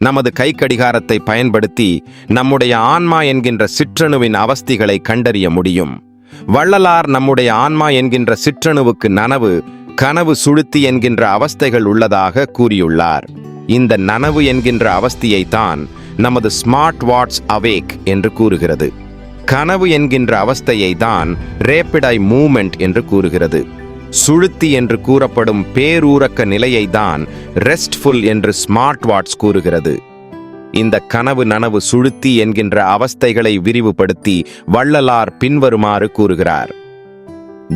நமது கைக்கடிகாரத்தை பயன்படுத்தி நம்முடைய ஆன்மா என்கின்ற சிற்றணுவின் அவஸ்திகளை கண்டறிய முடியும். வள்ளலார் நம்முடைய ஆன்மா என்கின்ற சிற்றணுவுக்கு நனவு, கனவு, சுழுத்தி என்கின்ற அவஸ்தைகள் உள்ளதாக கூறியுள்ளார். இந்த நனவு என்கின்ற அவஸ்தியை தான் நமது ஸ்மார்ட் வாட்ச் அவேக் என்று கூறுகிறது. கனவு என்கின்ற அவஸ்தையை தான் ரேபிட் ஐ மூவ்மெண்ட் என்று கூறுகிறது. சுழுத்தி என்று கூறப்படும் பேரூரக்க நிலையை தான் ரெஸ்ட்ஃபுல் என்று ஸ்மார்ட் வாட்ச் கூறுகிறது. இந்த கனவு, நனவு, சுழுத்தி என்கின்ற அவஸ்தைகளை விரிவுபடுத்தி வள்ளலார் பின்வருமாறு கூறுகிறார்.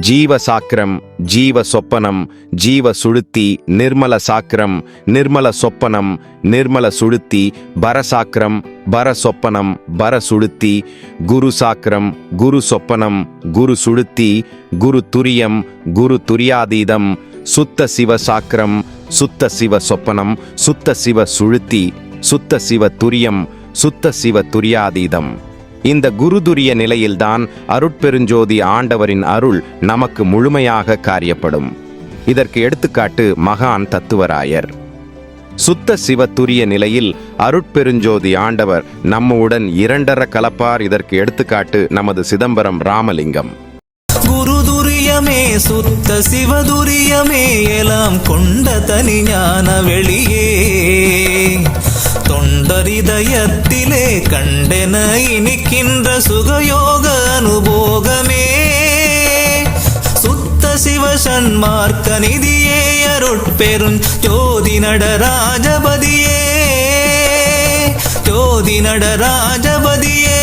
ஜீவ சாக்கிரம், ஜீவ சொப்பனம், ஜீவ சுழுத்தி, நிர்மல சாக்கிரம், நிர்மல சொப்பனம், நிர்மல சுழுத்தி, பரசாக்கிரம், பர சொப்பனம், பர சுழுத்தி, குரு சாக்கிரம், குரு சொப்பனம், குரு சுழுத்தி, குரு துரியம், குரு துரியாதீதம், சுத்த சிவ சாக்கிரம், சுத்த சிவ சொப்பனம், சுத்த சிவ சுழுத்தி, சுத்த சிவ துரியம், சுத்த சிவ துரியாதீதம். இந்த குருதுரிய நிலையில்தான் அருட்பெருஞ்சோதி ஆண்டவரின் அருள் நமக்கு முழுமையாக காரியப்படும். இதற்கு எடுத்துக்காட்டு மகான் தத்துவராயர். சுத்த சிவத்துரிய நிலையில் அருட்பெருஞ்சோதி ஆண்டவர் நம்முடன் இரண்டர கலப்பார். இதற்கு எடுத்துக்காட்டு நமது சிதம்பரம் ராமலிங்கம். குருதுரியமே சுத்த சிவதுரியமே எல்லாம் கொண்ட தனி ஞான வெளியே தொண்டரிதயத்திலே கண்டென இனிக்கின்ற சுகயோக அனுபோகமே சுத்த சிவசன்மார்க்க நிதியே அருட்பெரும் ஜோதி நடராஜபதியே ஜோதி நடராஜபதியே.